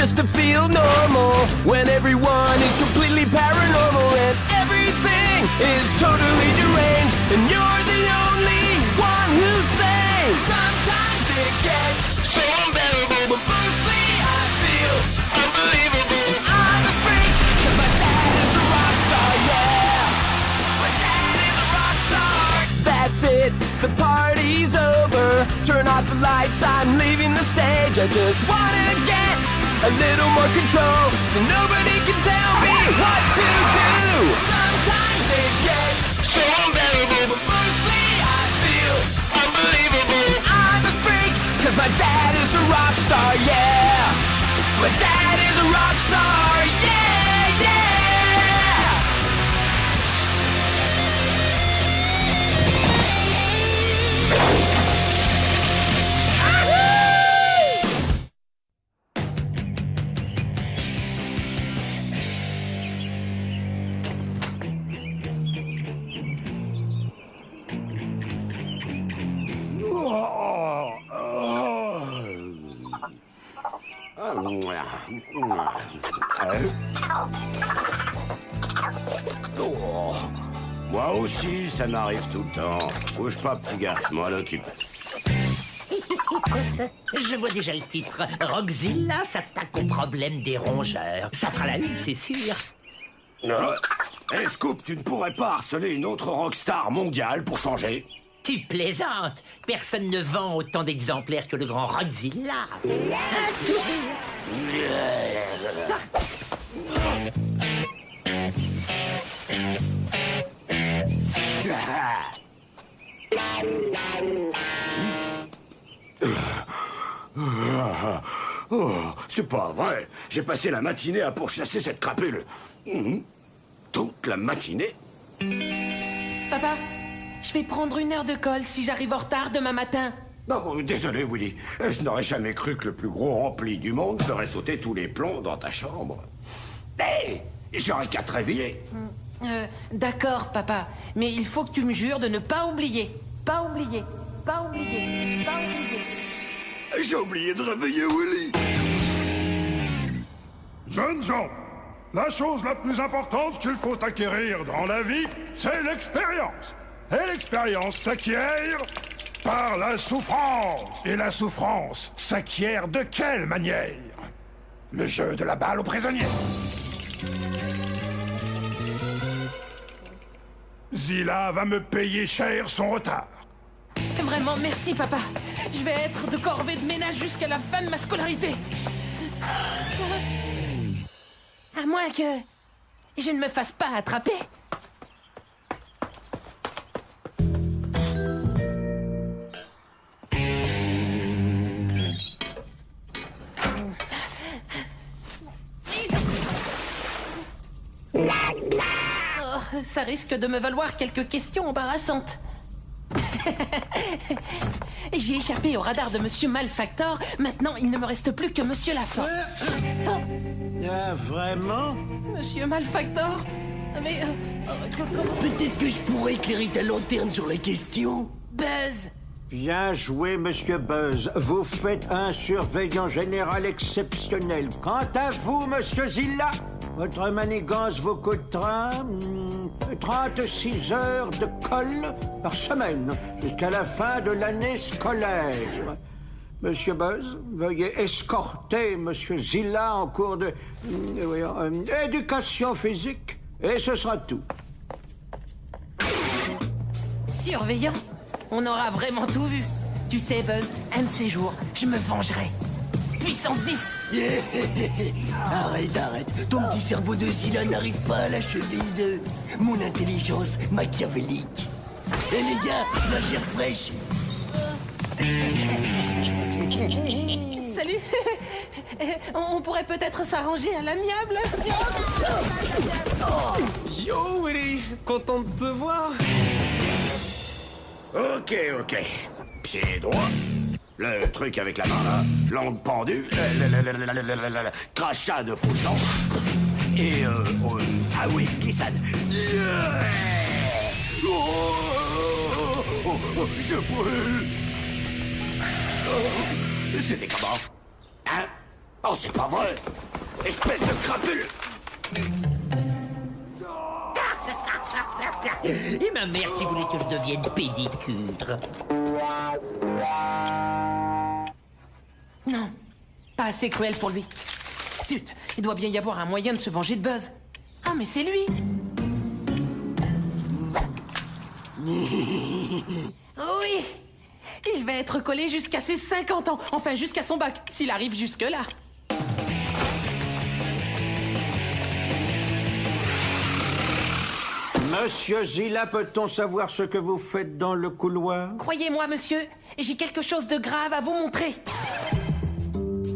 just to feel normal when everyone is completely paranormal and everything is totally deranged and you're the only one who's sane. Sometimes it gets unbearable, but mostly I feel unbelievable. And I'm a freak, cause my dad is a rock star, yeah. My dad is a rock star. That's it, the party's over. Turn off the lights, I'm leaving the stage. I just wanna get a little more control so nobody can tell me what to do. Sometimes it gets unbearable, but mostly I feel unbelievable. And I'm a freak, cause my dad is a rock star, yeah. My dad is a rock star, yeah, yeah. Oh. Moi aussi, ça m'arrive tout le temps. Bouge pas, petit gars, je m'en occupe. Je vois déjà le titre. Rockzilla s'attaque au problème des rongeurs. Ça fera la une, c'est sûr. Hey, Scoop, tu ne pourrais pas harceler une autre rockstar mondiale pour changer? Tu plaisantes. Personne ne vend autant d'exemplaires que le grand Rockzilla. Un sourire. Oh, c'est pas vrai. J'ai passé la matinée à pourchasser cette crapule. Toute la matinée? Papa, je vais prendre 1 heure de colle si j'arrive en retard demain matin. Non, désolé, Willy. Je n'aurais jamais cru que le plus gros rempli du monde ferait sauter tous les plombs dans ta chambre. Hé, j'aurais qu'à te réveiller. D'accord, papa. Mais il faut que tu me jures de ne pas oublier. Pas oublier. Pas oublier. Pas oublier. J'ai oublié de réveiller Willy. Jeunes gens, la chose la plus importante qu'il faut acquérir dans la vie, c'est l'expérience. Et l'expérience s'acquiert par la souffrance. Et la souffrance s'acquiert de quelle manière? Le jeu de la balle aux prisonniers. Zilla va me payer cher son retard. Vraiment, merci, papa. Je vais être de corvée de ménage jusqu'à la fin de ma scolarité. À moins que je ne me fasse pas attraper. Oh, ça risque de me valoir quelques questions embarrassantes. J'ai échappé au radar de Monsieur Malfactor. Maintenant, il ne me reste plus que Monsieur Lafont. Ah, vraiment? Monsieur Malfactor? Mais... Peut-être que je pourrais éclairer ta lanterne sur la question. Buzz! Bien joué, Monsieur Buzz. Vous faites un surveillant général exceptionnel. Quant à vous, Monsieur Zilla, votre manigance vous coûtera 36 heures de colle par semaine jusqu'à la fin de l'année scolaire. Monsieur Buzz, veuillez escorter Monsieur Zilla en cours de éducation physique et ce sera tout. Surveillant? On aura vraiment tout vu. Tu sais, Buzz, un de ces jours, je me vengerai. Puissance 10! Arrête. Ton petit cerveau de Zilla n'arrive pas à l'achever de mon intelligence machiavélique. Eh les gars, la chair fraîche. Salut! On pourrait peut-être s'arranger à l'amiable. Yo Willy, content de te voir. Ok. Pied droit. Le truc avec la main, là. Langue pendue. Crachat de faux sang. Et, ah oui, glissade. Je brûle. C'était comment? Hein? Oh, c'est pas vrai! Espèce de crapule! Et ma mère qui voulait que je devienne pédicure. Non, pas assez cruel pour lui. Zut, il doit bien y avoir un moyen de se venger de Buzz. Ah, mais c'est lui. Oui, il va être collé jusqu'à ses 50 ans. Enfin, jusqu'à son bac, s'il arrive jusque-là. Monsieur Zilla, peut-on savoir ce que vous faites dans le couloir? Croyez-moi, monsieur, j'ai quelque chose de grave à vous montrer.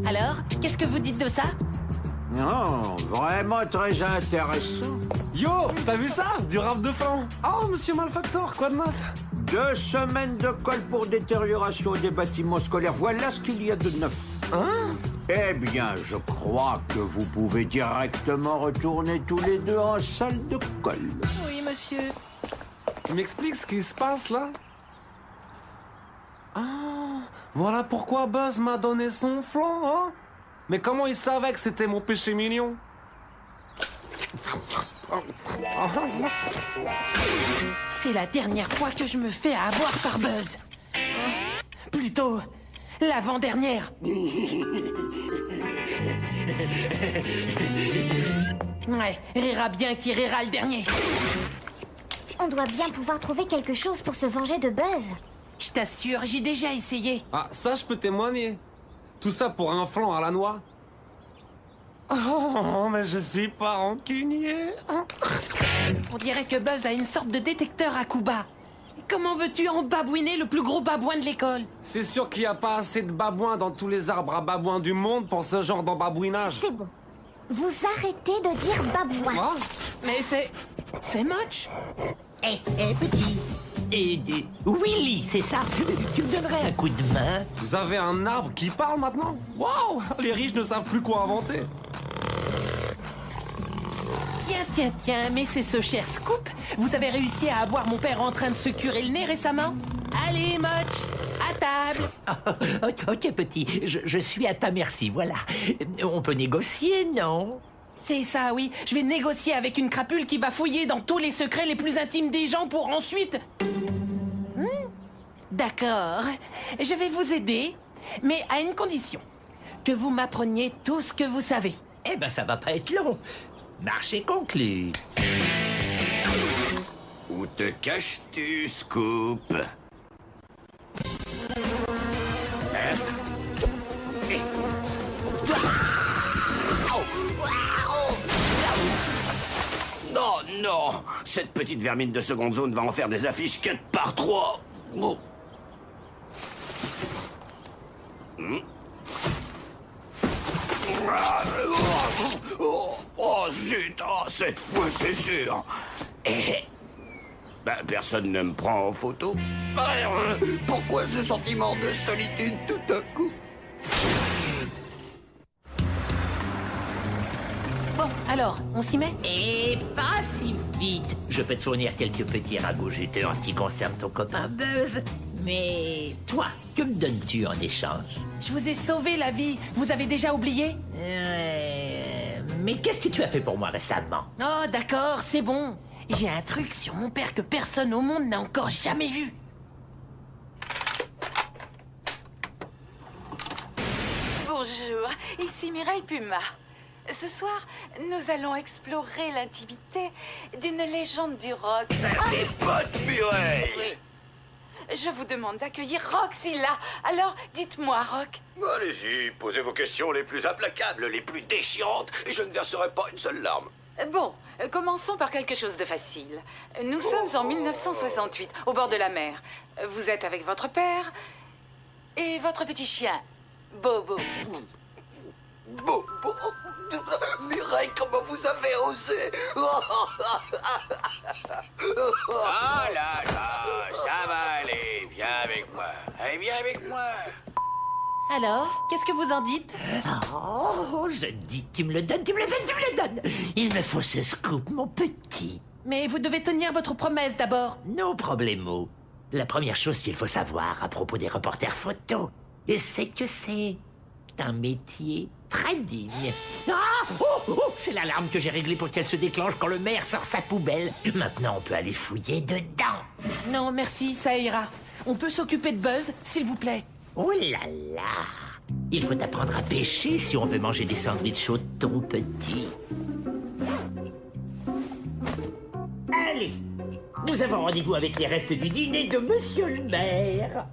Alors, qu'est-ce que vous dites de ça? Non, vraiment très intéressant. Yo, t'as vu ça? Du rap de flanc. Oh, monsieur Malfactor, quoi de neuf? 2 semaines de colle pour détérioration des bâtiments scolaires, voilà ce qu'il y a de neuf. Hein? Eh bien, je crois que vous pouvez directement retourner tous les deux en salle de colle. Oui, monsieur. Tu m'expliques ce qui se passe là? Ah, voilà pourquoi Buzz m'a donné son flanc, hein? Mais comment il savait que c'était mon péché mignon? C'est la dernière fois que je me fais avoir par Buzz. Plutôt, l'avant-dernière. Ouais, rira bien qui rira le dernier. On doit bien pouvoir trouver quelque chose pour se venger de Buzz. Je t'assure, j'ai déjà essayé. Ah, ça je peux témoigner. Tout ça pour un flanc à la noix? Oh, mais je suis pas rancunier. On dirait que Buzz a une sorte de détecteur à coups bas. Comment veux-tu embabouiner le plus gros babouin de l'école? C'est sûr qu'il n'y a pas assez de babouins dans tous les arbres à babouins du monde pour ce genre d'embabouinage. C'est bon. Vous arrêtez de dire babouin. Quoi? Mais c'est moche. Petit. Willy, c'est ça? Tu me donnerais un coup de main? Vous avez un arbre qui parle maintenant? Waouh! Les riches ne savent plus quoi inventer. Tiens, mais c'est ce cher Scoop. Vous avez réussi à avoir mon père en train de se curer le nez récemment? Allez, Moch, à table. Ok, petit, je suis à ta merci, voilà. On peut négocier, non? C'est ça, oui. Je vais négocier avec une crapule qui va fouiller dans tous les secrets les plus intimes des gens pour ensuite... D'accord. Je vais vous aider, mais à une condition. Que vous m'appreniez tout ce que vous savez. Eh ben, ça va pas être long. Marché conclu. Où te caches-tu, Scoop? Oh non! Cette petite vermine de seconde zone va en faire des affiches 4 par 3. Oh. Oh zut! Oh, cette fois c'est sûr! Ben, personne ne me prend en photo. Pourquoi ce sentiment de solitude tout à coup? Bon, alors, on s'y met? Et pas si vite. Je peux te fournir quelques petits ragots juteux en ce qui concerne ton copain Buzz. Mais toi, que me donnes-tu en échange? Je vous ai sauvé la vie. Vous avez déjà oublié? Mais qu'est-ce que tu as fait pour moi récemment? Oh, d'accord, c'est bon. J'ai un truc sur mon père que personne au monde n'a encore jamais vu. Bonjour, ici Mireille Puma. Ce soir, nous allons explorer l'intimité d'une légende du rock. Des potes, Mireille! Je vous demande d'accueillir Rockzilla. Alors, dites-moi, Rock. Allez-y, posez vos questions les plus implacables, les plus déchirantes, et je ne verserai pas une seule larme. Bon, commençons par quelque chose de facile. Nous sommes en 1968, au bord de la mer. Vous êtes avec votre père et votre petit chien, Bobo. Bon, Mireille, comment vous avez osé? Ah là là, ça va aller. Viens avec moi. Allez, viens avec moi. Alors, qu'est-ce que vous en dites? Oh, je dis, tu me le donnes, tu me le donnes, tu me le donnes. Il me faut ce scoop, mon petit. Mais vous devez tenir votre promesse d'abord. No problemo. La première chose qu'il faut savoir à propos des reporters photos, c'est que c'est un métier très digne. Ah! C'est l'alarme que j'ai réglée pour qu'elle se déclenche quand le maire sort sa poubelle. Maintenant, on peut aller fouiller dedans. Non, merci, ça ira. On peut s'occuper de Buzz, s'il vous plaît. Oh là là! Il faut apprendre à pêcher si on veut manger des sandwichs au thon, petit. Allez! Nous avons rendez-vous avec les restes du dîner de Monsieur le maire.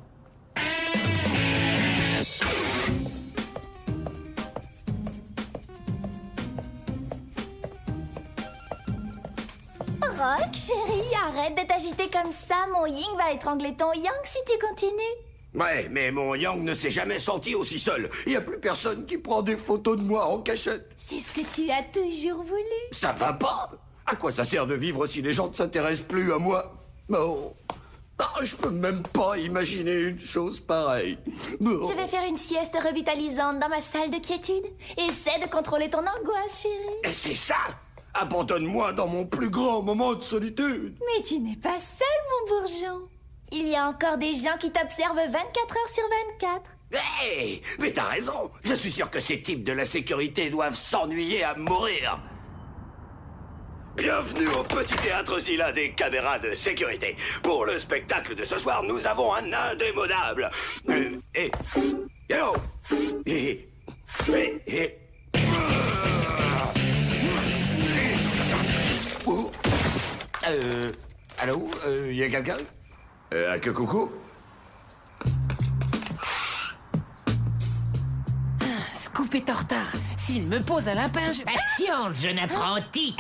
Rock, chérie, arrête de t'agiter comme ça. Mon Ying va étrangler ton Yang si tu continues. Ouais, mais mon Yang ne s'est jamais senti aussi seul. Il n'y a plus personne qui prend des photos de moi en cachette. C'est ce que tu as toujours voulu. Ça va pas? À quoi ça sert de vivre si les gens ne s'intéressent plus à moi? Non. Ah, je peux même pas imaginer une chose pareille. Non. Je vais faire une sieste revitalisante dans ma salle de quiétude. Essaie de contrôler ton angoisse, chérie. Et c'est ça? Abandonne-moi dans mon plus grand moment de solitude. Mais tu n'es pas seul, mon bourgeon. Il y a encore des gens qui t'observent 24 heures sur 24. Hé, mais t'as raison. Je suis sûr que ces types de la sécurité doivent s'ennuyer à mourir. Bienvenue au petit théâtre Zilla des caméras de sécurité. Pour le spectacle de ce soir, nous avons un indémodable. Allô, y a quelqu'un? Que coucou? Scoop est en retard. S'il me pose un lapin, je... Patience, jeune apprenti.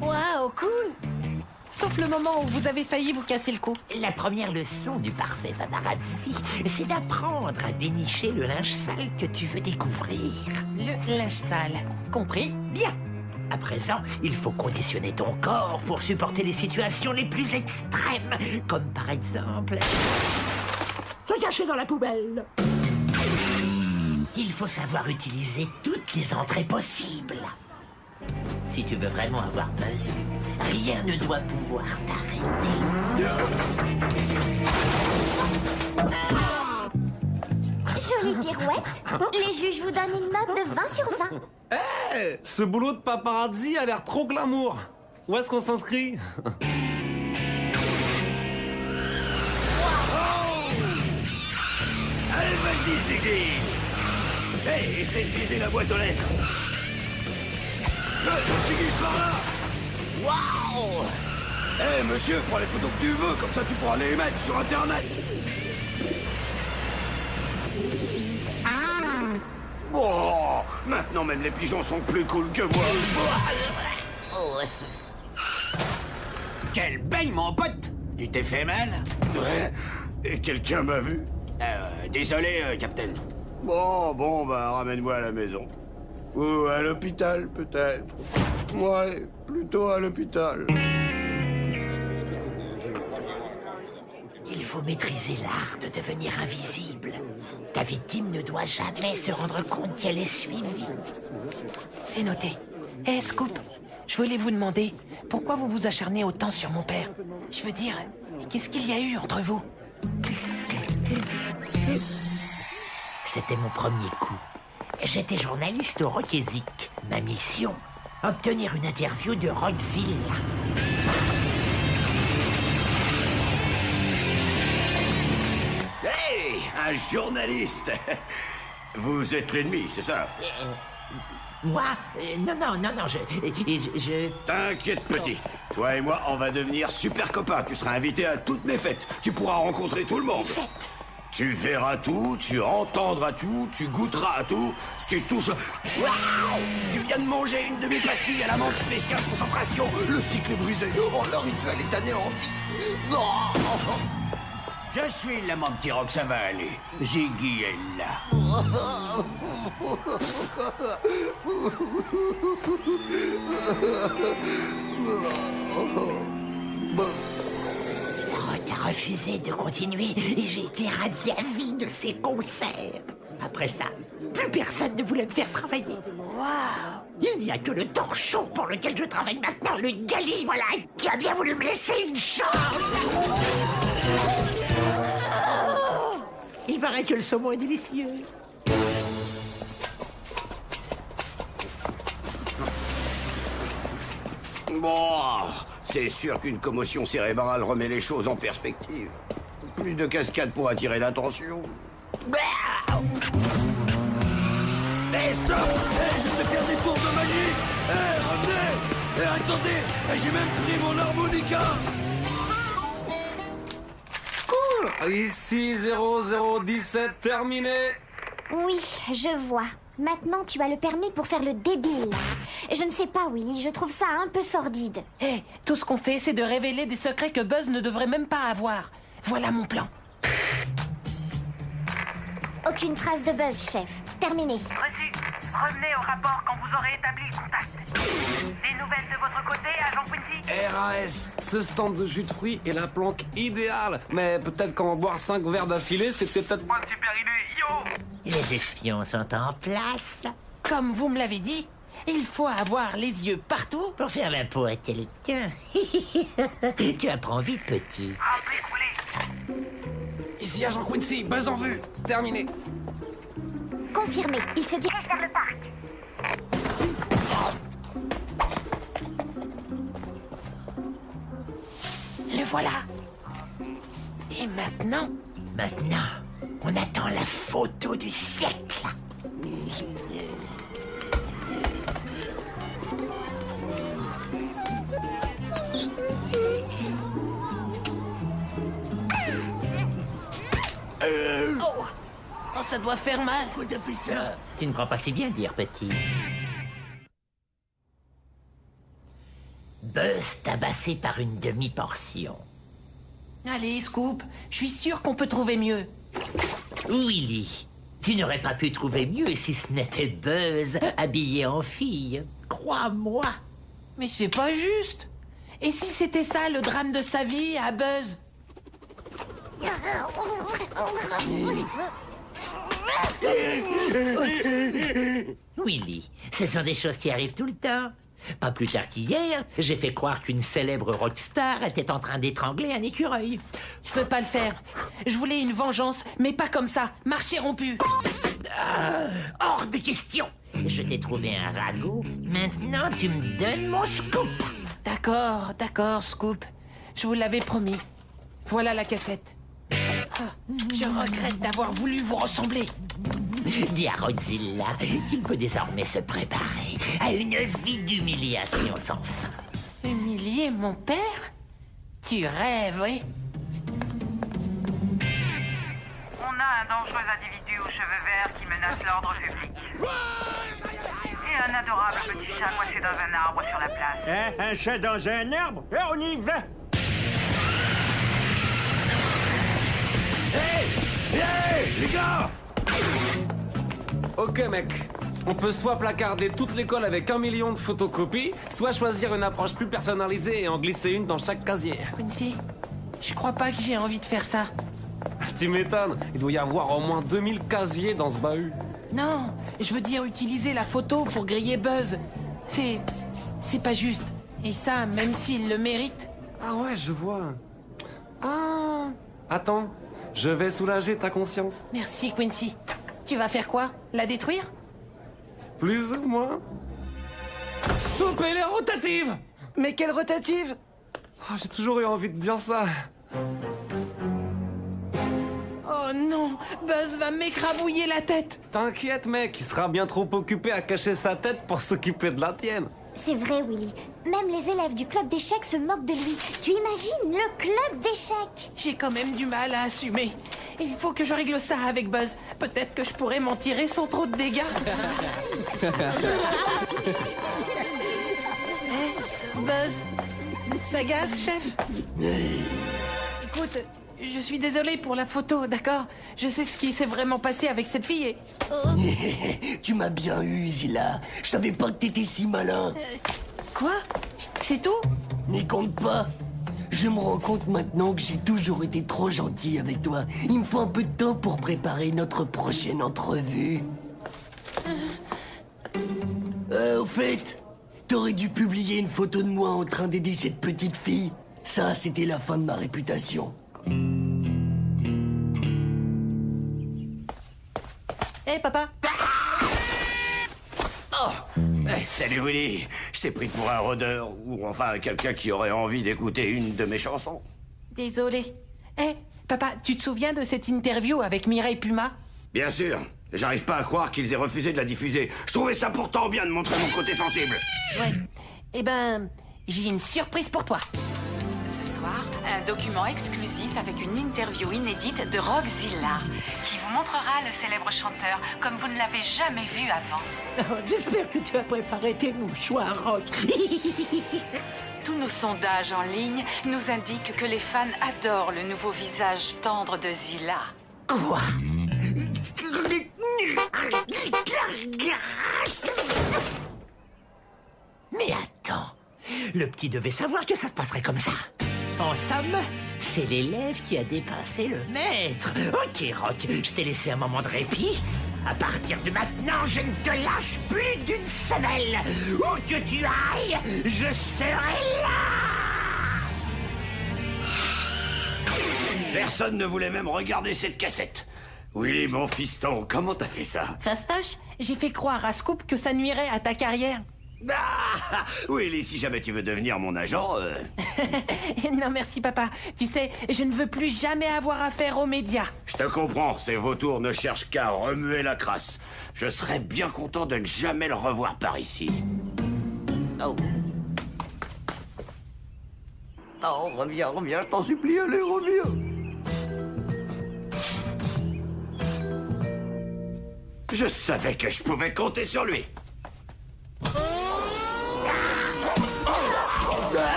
Waouh, cool. Sauf le moment où vous avez failli vous casser le cou. La première leçon du parfait paparazzi, c'est d'apprendre à dénicher le linge sale que tu veux découvrir. Le linge sale. Compris? Bien. À présent, il faut conditionner ton corps pour supporter les situations les plus extrêmes, comme par exemple... se cacher dans la poubelle. Il faut savoir utiliser toutes les entrées possibles. Si tu veux vraiment avoir Buzz, rien ne doit pouvoir t'arrêter. Jolie pirouette. Les juges vous donnent une note de 20 sur 20. Hey, ce boulot de paparazzi a l'air trop glamour. Où est-ce qu'on s'inscrit? Allez, vas-y, Ziggy. Hey, essaie de viser la boîte aux lettres. Ziggy, par là. Waouh. Hey, monsieur, prends les photos que tu veux, comme ça tu pourras les mettre sur Internet. Oh, maintenant même les pigeons sont plus cool que moi. Quel beigne, mon pote! Tu t'es fait mal? Ouais. Et quelqu'un m'a vu? Désolé, Captain. Bon, bah ramène-moi à la maison. Ou à l'hôpital, peut-être. Ouais, plutôt à l'hôpital. Il faut maîtriser l'art de devenir invisible. Ta victime ne doit jamais se rendre compte qu'elle est suivie. C'est noté. Hé, Scoop, je voulais vous demander pourquoi vous vous acharnez autant sur mon père. Je veux dire, qu'est-ce qu'il y a eu entre vous? C'était mon premier coup. J'étais journaliste au Rockesic. Ma mission, obtenir une interview de Rockzilla. Hey, un journaliste. Vous êtes l'ennemi, c'est ça? Moi Non, je... T'inquiète, petit. Toi et moi, on va devenir super copains. Tu seras invité à toutes mes fêtes. Tu pourras rencontrer tout le monde. Tu verras tout, tu entendras tout, tu goûteras à tout, tu touches... Waouh! Tu viens de manger une demi-pastille à la menthe spéciale concentration. Le cycle est brisé. Oh, le rituel est anéanti. Oh. Je suis là, mon petit Rock, ça va aller. Ziggy est là. Rock a refusé de continuer et j'ai été radié à vie de ses concerts. après ça, plus personne ne voulait me faire travailler. Waouh! Il n'y a que le torchon pour lequel je travaille maintenant, le Gali, voilà, qui a bien voulu me laisser une chance. Il paraît que le saumon est délicieux. Bon, c'est sûr qu'une commotion cérébrale remet les choses en perspective. Plus de cascades pour attirer l'attention. Hé, stop! Hé, je sais faire des tours de magie! Hé, revenez! Hé, attendez! J'ai même pris mon harmonica! Cool. Ici 0017, terminé. Oui, je vois. Maintenant, tu as le permis pour faire le débile. Je ne sais pas, Willy, je trouve ça un peu sordide. Hé, tout ce qu'on fait, c'est de révéler des secrets que Buzz ne devrait même pas avoir. Voilà mon plan. Aucune trace de Buzz, chef. Terminé. Reçu. Revenez au rapport quand vous aurez établi le contact. Des nouvelles de votre côté, agent Quincy? RAS, ce stand de jus de fruits est la planque idéale. Mais peut-être qu'en boire 5 verres d'affilée, c'était peut-être pas une super idée. Yo! Les espions sont en place. Comme vous me l'avez dit, il faut avoir les yeux partout. Pour faire la peau à quelqu'un. Tu apprends vite, petit. Ici agent Quincy, Buzz en vue. Terminé. Confirmé. Il se dirige vers le parc. Le voilà. Et maintenant? Maintenant, on attend la photo du siècle. Oh, ça doit faire mal. Tu ne crois pas si bien dire, petit. Buzz tabassé par une demi-portion. Allez, Scoop, je suis sûr qu'on peut trouver mieux. Willy, tu n'aurais pas pu trouver mieux si ce n'était Buzz habillé en fille. Crois-moi. Mais c'est pas juste. Et si c'était ça le drame de sa vie à Buzz? Willy, ce sont des choses qui arrivent tout le temps. Pas plus tard qu'hier, j'ai fait croire qu'une célèbre rockstar était en train d'étrangler un écureuil. Je peux pas le faire. Je voulais une vengeance, mais pas comme ça. Marché rompu. Hors de question. Je t'ai trouvé un ragot. Maintenant, tu me donnes mon scoop. D'accord, Scoop. Je vous l'avais promis. Voilà la cassette. Ah, je regrette d'avoir voulu vous ressembler. Dis à Rodzilla qu'il peut désormais se préparer à une vie d'humiliation sans fin. Humilier mon père? Tu rêves, oui? On a un dangereux individu aux cheveux verts qui menace l'ordre public. Et un adorable petit chat coincé dans un arbre sur la place. Hein, un chat dans un arbre? On y va! Hey, les gars! Ok mec, on peut soit placarder toute l'école avec 1 million de photocopies, soit choisir une approche plus personnalisée et en glisser une dans chaque casier. Quincy, je crois pas que j'ai envie de faire ça. Tu m'étonnes, il doit y avoir au moins 2000 casiers dans ce bahut. Non, je veux dire utiliser la photo pour griller Buzz. C'est pas juste. Et ça, même s'il le mérite. Ah ouais, je vois. Ah, attends, je vais soulager ta conscience. Merci, Quincy. Tu vas faire quoi? La détruire? Plus ou moins. Stoppez les rotatives! Mais quelle rotative? Oh, j'ai toujours eu envie de dire ça. Oh non, Buzz va m'écrabouiller la tête. T'inquiète mec, il sera bien trop occupé à cacher sa tête pour s'occuper de la tienne. C'est vrai, Willy. Même les élèves du club d'échecs se moquent de lui. Tu imagines le club d'échecs? J'ai quand même du mal à assumer. Il faut que je règle ça avec Buzz. Peut-être que je pourrais m'en tirer sans trop de dégâts. Buzz, ça gaze, chef? Écoute, je suis désolée pour la photo, d'accord? Je sais ce qui s'est vraiment passé avec cette fille et... Tu m'as bien eu, Zilla. Je savais pas que t'étais si malin. Quoi? C'est tout? N'y compte pas. Je me rends compte maintenant que j'ai toujours été trop gentil avec toi. Il me faut un peu de temps pour préparer notre prochaine entrevue. Au fait, t'aurais dû publier une photo de moi en train d'aider cette petite fille. Ça, c'était la fin de ma réputation. Hé, papa. Oh, salut Willy. Je t'ai pris pour un rôdeur, ou enfin quelqu'un qui aurait envie d'écouter une de mes chansons. Désolé. Hé, papa, tu te souviens de cette interview avec Mireille Puma? Bien sûr. J'arrive pas à croire qu'ils aient refusé de la diffuser. Je trouvais ça pourtant bien de montrer mon côté sensible. Ouais. Eh ben, j'ai une surprise pour toi. Ce soir, un document exclusif avec une interview inédite de Rockzilla, qui vous montrera le célèbre chanteur comme vous ne l'avez jamais vu avant. Oh, j'espère que tu as préparé tes mouchoirs, Rock. Tous nos sondages en ligne nous indiquent que les fans adorent le nouveau visage tendre de Zilla. Quoi? Mais attends, le petit devait savoir que ça se passerait comme ça. En somme, c'est l'élève qui a dépassé le maître. Ok, Rock, je t'ai laissé un moment de répit. À partir de maintenant, je ne te lâche plus d'une semelle. Où que tu ailles, je serai là. Personne ne voulait même regarder cette cassette. Willy, mon fiston, comment t'as fait ça? Fastoche, j'ai fait croire à Scoop que ça nuirait à ta carrière. Ah, Willy, si jamais tu veux devenir mon agent... Non, merci, papa. Tu sais, je ne veux plus jamais avoir affaire aux médias. Je te comprends, ces vautours ne cherchent qu'à remuer la crasse. Je serais bien content de ne jamais le revoir par ici. Oh. Oh, reviens, je t'en supplie, allez, reviens. Je savais que je pouvais compter sur lui.